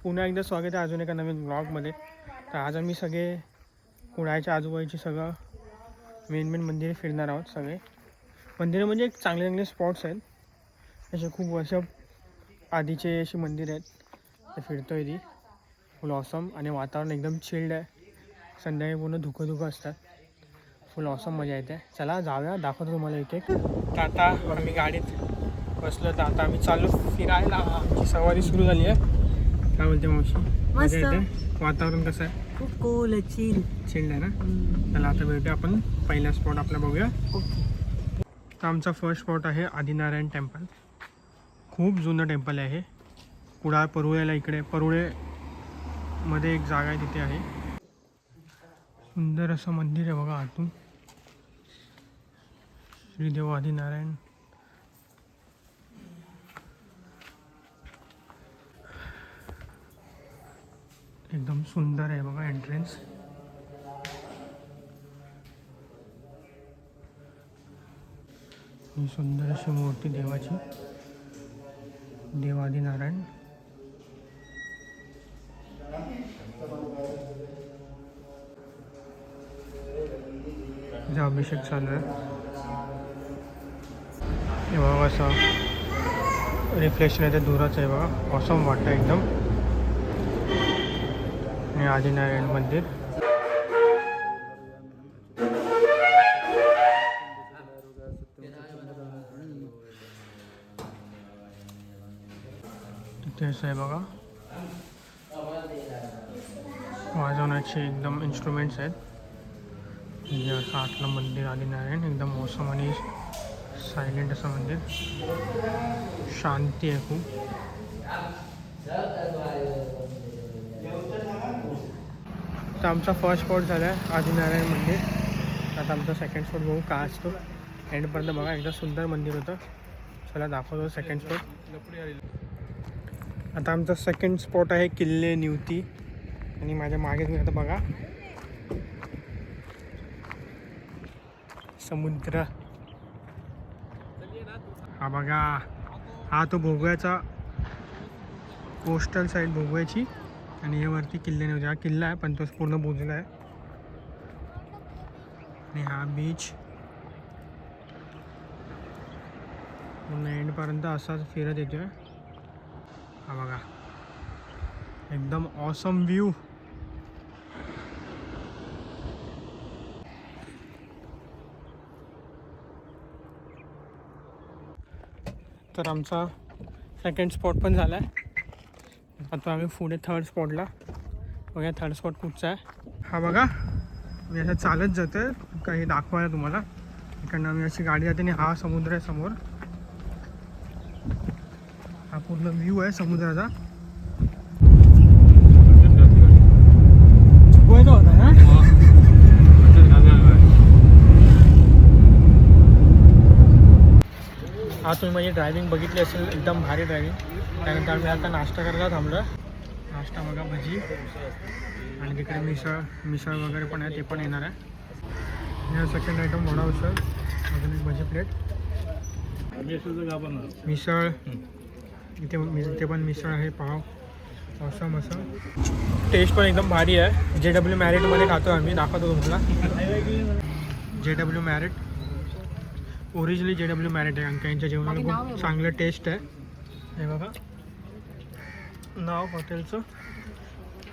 पुन्हा एकदा स्वागत आहे अजून एका नवीन ब्लॉगमध्ये. तर आज आम्ही सगळे कुडाळच्या आजूबाजूचे सगळं मेन मंदिरे फिरणार आहोत. सगळे मंदिरं म्हणजे एक चांगले चांगले स्पॉट्स आहेत, असे खूप वर्ष आधीचे अशी मंदिर आहेत. ते फिरतो आहे ती फुल ऑसम आणि वातावरण एकदम चिल्ड आहे. संध्याकाळी पूर्ण धुकं असतात, फुल ऑसम मजा येते. चला जाऊया, दाखवतो तुम्हाला एक एक. तर आता आम्ही गाडीत बसलो, तर आता आम्ही चालू फिरायला. आमची सवारी सुरू झाली आहे. काय बोलते मावशी? मजा येते. वातावरण कसं आहे? खूप कूल चिल्ड आहे ना. चला आता भेटूया आपण पहिला स्पॉट आपला बघूया. तर आमचा फर्स्ट स्पॉट आहे आदिनारायण टेम्पल. खूप जुनं टेम्पल आहे हे. कुडाळ परुळेला, इकडे परुळेमध्ये एक जागा आहे, तिथे आहे. सुंदर असं मंदिर आहे बघा आतून. श्रीदेव आदिनारायण. एकदम सुंदर आहे बघा एंट्रन्स. ही सुंदर अशी मूर्ती देवाची, देव आदिनारायण. अभिषेक चालू आहे. हे बघा असं रिफ्लेक्शन आहे, ते दूरच आहे बघा. ऑसम वाटतं एकदम. आणि आदिनारायण मंदिर. तिथे असं आहे बघा, वाजवण्याचे एकदम इन्स्ट्रुमेंट्स आहेत. हे असं आतलं मंदिर आदिनारायण. एकदम मौसम आणि सायलेंट असं मंदिर. शांती आहे खूप. तर आमचा फर्स्ट स्पॉट झाला आहे आदिनारायण मंदिर. आता आमचा सेकंड स्पॉट बघू का असतो. एंडपर्यंत बघा, एकदम सुंदर मंदिर होतं. चला दाखवतो सेकंड स्पॉट. आता आमचा सेकंड स्पॉट आहे किल्ले निवती. आणि माझ्या मागे तुम्ही आता बघा समुद्र. हा बघा, हा तो भोगव्याचा कोस्टल साईड भोगव्याची. आणि हे वरती किल्ले निवती. हा किल्ला आहे पण तो पूर्ण बुजला आहे. आणि हा बीच पूर्ण एंडपर्यंत असाच फिरत येतोय. हा बघा, एकदम ऑसम व्ह्यू. तर आमचा सेकंड स्पॉट पण झाला आहे. आता आम्ही पुढे थर्ड स्पॉटला बघा. थर्ड स्पॉट कुठचा आहे हा बघा. मी असं चालत जातो आहे काही दाखवायला तुम्हाला. इकडनं आम्ही अशी गाडी जाते आणि हा समुद्र आहे समोर. हा पूर्ण व्ह्यू आहे समुद्राचा. चुकवायचा होता ना. हा तुम्ही माझी ड्रायव्हिंग बघितली असेल, एकदम भारी ड्रायव्हिंग. त्यानंतर आम्ही आता नाश्ता करायला थांबलो. नाश्ता बघा, भजी आणि तिकडे मिसळ वगैरे पण आहे, ते पण येणार आहे. या सेकंड आयटम वडा उसळ, अजून एक भजी प्लेट, मिसळ. इथे पण मिसळ आहे, पाव. असं असं टेस्ट पण एकदम भारी आहे. JW मॅरिटमध्ये खातो आम्ही, दाखवतो तुम्हाला. JW merit, originally JW merit आहे. कारण यांच्या जेवणाला खूप चांगलं टेस्ट आहे. हे बघा नाव हॉटेलचं.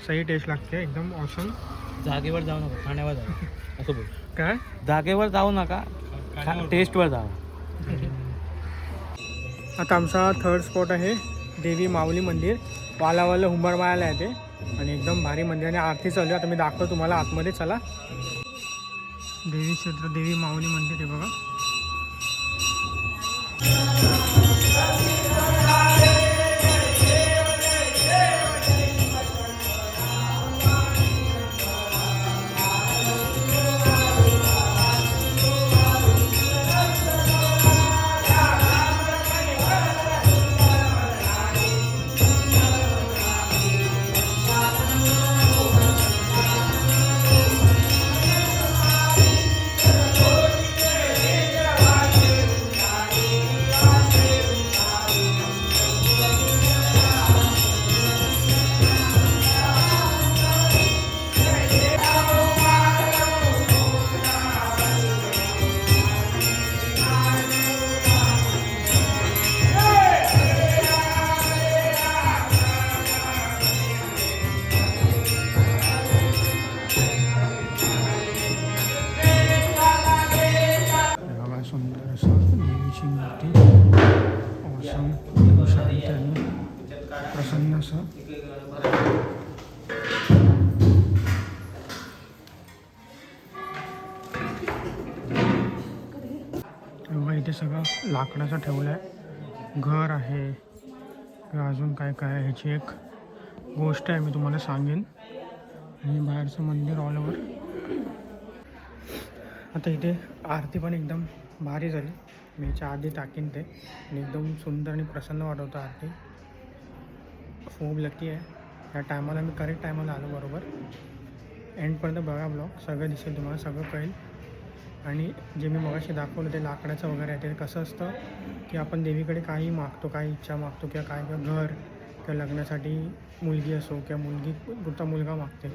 सही टेस्ट लागते, एकदम ऑसम. जागेवर जाऊ नका, खाण्यावर जाऊ. असं बोल. काय? जागेवर जाऊ नका, टेस्टवर जाऊ. आता आमचा थर्ड स्पॉट आहे देवी माऊली मंदिर. वालावाला हुंबरमाळ्याला आहे ते. आणि एकदम भारी मंदिर आणि आरती चालू आहे. आता मी दाखवतो तुम्हाला आतमध्ये. चला. देवी क्षेत्र, देवी माऊली मंदिर आहे बघा. बघा इथे सगळं लाकडाचं ठेवलं आहे. घर आहे किंवा अजून काय काय आहे ह्याची एक गोष्ट आहे, मी तुम्हाला सांगेन. आणि बाहेरचं मंदिर ऑल ओव्हर. आता इथे आरती पण एकदम भारी झाली. मी ह्याच्या आधी टाकीन ते आणि एकदम सुंदर आणि प्रसन्न वाटवतं आरती. खूप लकी आहे या टायमाला, मी करेक्ट टायमाला आलो बरोबर. एंडपर्यंत बघा ब्लॉग, सगळं दिसेल तुम्हाला, सगळं कळेल. आणि जे मी मगाशी दाखवलं ते लाकडाचं वगैरे आहे, ते कसं असतं की आपण देवीकडे काही मागतो, काही इच्छा मागतो किंवा काय, किंवा घर किंवा लग्नासाठी मुलगी असो किंवा मुलगी कुठचा मुलगा मागते,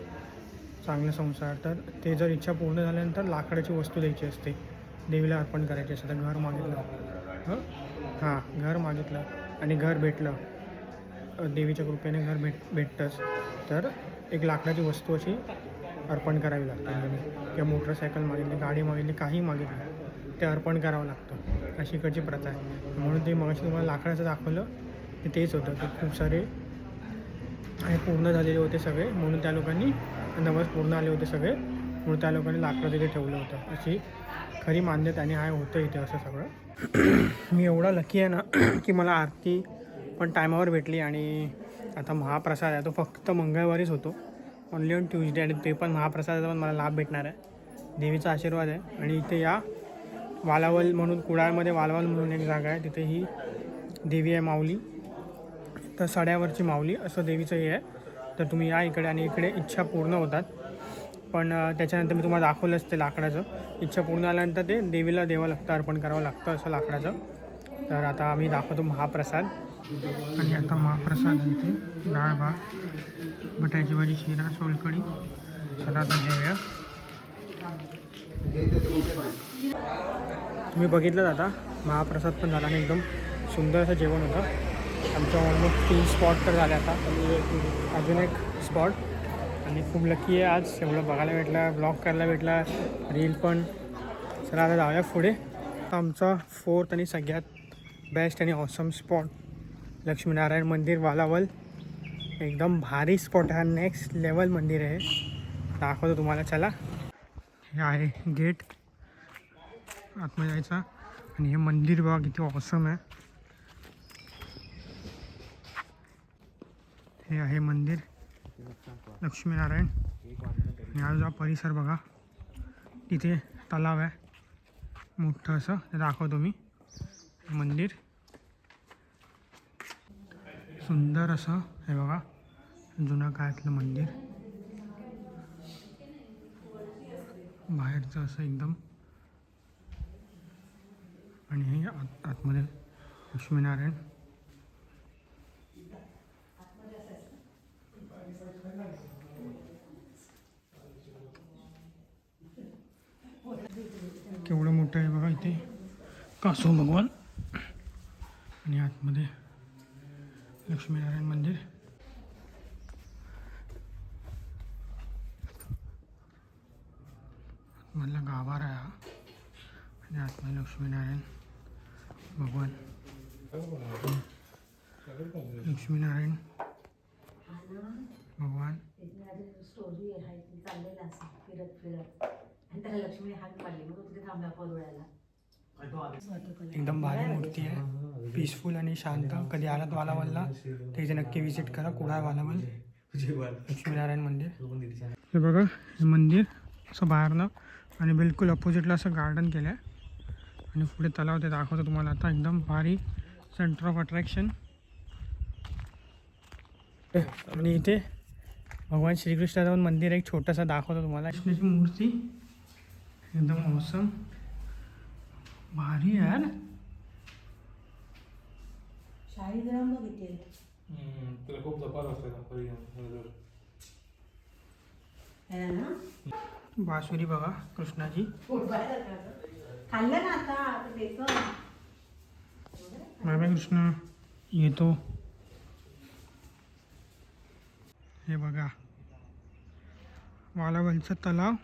चांगला संसार, तर ते जर इच्छा पूर्ण झाल्यानंतर लाकडाची वस्तू द्यायची असते, देवीला अर्पण करायची असते. तर घर मागितलं, घर मागितलं आणि घर भेटलं, देवीच्या कृपेने घर भेटतंच, तर एक लाकडाची वस्तू अशी अर्पण करावी लागते. किंवा मोटरसायकल मागितली, गाडी मागितली, काही मागितलं ते अर्पण करावं लागतं, अशी इकडची प्रथा आहे. म्हणून ते मगाशी तुम्हाला लाकडाचं दाखवलं ते तेच होतं, की खूप सारे आणि पूर्ण झालेले होते सगळे, म्हणून त्या लोकांनी नवस पूर्ण आले होते सगळे, म्हणून त्या लोकांनी लाकडं तिथे ठेवलं होतं, अशी खरी मान्यता आणि आहे होतं इथे असं सगळं. मी एवढा लकी आहे ना की मला आरती पण टायमावर भेटली. आणि आता महाप्रसाद आहे तो फक्त मंगळवारीच होतो, ओनली ऑन ट्यूजडे, आणि ते पण महाप्रसादाचा पण मला लाभ भेटणार आहे, देवीचा आशीर्वाद आहे. आणि इथे या वालावल म्हणून, कुडाळमध्ये वालावल म्हणून एक जागा आहे, तिथे ही देवी आहे माऊली, तर सड्यावरची माऊली असं देवीचं हे आहे. तर तुम्ही या इकडे, आणि इकडे इच्छा पूर्ण होतात. पण त्याच्यानंतर मी तुम्हाला दाखवलंच ते लाकडाचं, इच्छा पूर्ण झाल्यानंतर ते देवीला द्यावं लागतं, अर्पण करावं लागतं असं लाकडाचं. तर आता आम्ही दाखवतो महाप्रसाद. आणि आता महाप्रसाद आहे इथे डाळ भात, बटाट्याची भाजी, शिरा, सोलकढी, सलाद जेवया. तुम्ही बघितलं आता महाप्रसाद पण झाला आणि एकदम सुंदर असं जेवण होतं. आमचं ऑलमोस्ट 3 स्पॉट तर झाले आता, अजून एक स्पॉट. आणि खूप लकी आहे आज, एवढं बघायला भेटलं, ब्लॉग करायला भेटला, रील पण. चला आता जाऊया पुढे. आता आमचा 4th आणि सगळ्यात बेस्ट आणि ऑसम स्पॉट लक्ष्मीनारायण मंदिर वालावल. एकदम भारी स्पॉट आहे, नेक्स्ट लेवल मंदिर आहे, दाखवतो तुम्हाला. चला, हे आहे गेट आतमध्ये जायचा. आणि हे मंदिर बघा किती ऑसम आहे. हे आहे मंदिर लक्ष्मीनारायण. आणि हा जो परिसर बघा, तिथे तलाव आहे मोठं असं, ते दाखवतो मी. मंदिर सुंदर असं हे बघा, जुन्या काळातलं मंदिर, बाहेरचं असं एकदम. आणि हे आतमध्ये लक्ष्मीनारायण. केवढं मोठं आहे बघा इथे कासव भगवान. आणि आतमध्ये लक्ष्मीनारायण मंदिर. आतमधला गाभारा आहे हा. आणि आतमध्ये लक्ष्मीनारायण भगवान, लक्ष्मीनारायण भगवान. एकदम भारी मूर्ती आहे, पीसफुल आणि शांत. कधी आलात वालावलला तर इथे नक्की विजिट करा, कुडाळ वालावल लक्ष्मीनारायण मंदिर. हे बघा हे मंदिर असं बाहेरनं, आणि बिलकुल अपोजिटला असं गार्डन केलं आहे. आणि पुढे तलाव ते दाखवतो तुम्हाला आता, एकदम भारी सेंटर ऑफ अट्रॅक्शन. आणि इथे भगवान श्रीकृष्णाचं पण मंदिर एक छोटंसं दाखवतो तुम्हाला. कृष्णाची मूर्ती एकदम औसम भारी यार. खूप जबरदस्त बासुरी बघा कृष्णाची. बाबा कृष्ण येतो. हे बघा वालावलचा तलाव,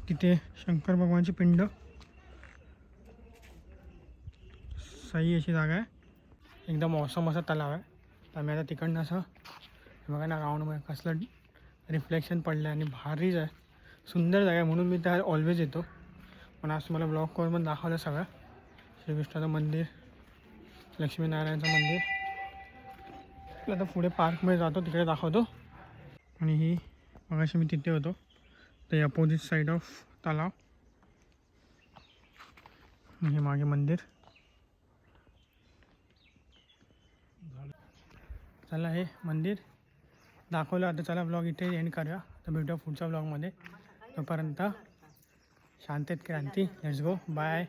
तिथे शंकर भगवानची पिंड. सही अशी जागा आहे, एकदम औसम असा तलाव आहे. तर आम्ही आता तिकडनं असं बघा ना राऊंडमध्ये कसलं रिफ्लेक्शन पडलं आणि भारीच आहे, सुंदर जागा आहे, म्हणून मी त्या ऑलवेज येतो. पण आज मला ब्लॉग करून पण दाखवलं सगळं. श्रीकृष्णाचं मंदिर, लक्ष्मीनारायणचं मंदिर. आता पुढे पार्कमध्ये जातो, तिकडे दाखवतो. आणि ही मगाशी मी तिथे होतो, ते अपोजिट साईड ऑफ तलाव. आणि हे मागे मंदिर. चला हे मंदिर दाखवलं. आता चला ब्लॉग इथे एंड करूया. तर भेटूया पुढच्या ब्लॉगमध्ये. तोपर्यंत शांततेत क्रांती. Let's go. बाय.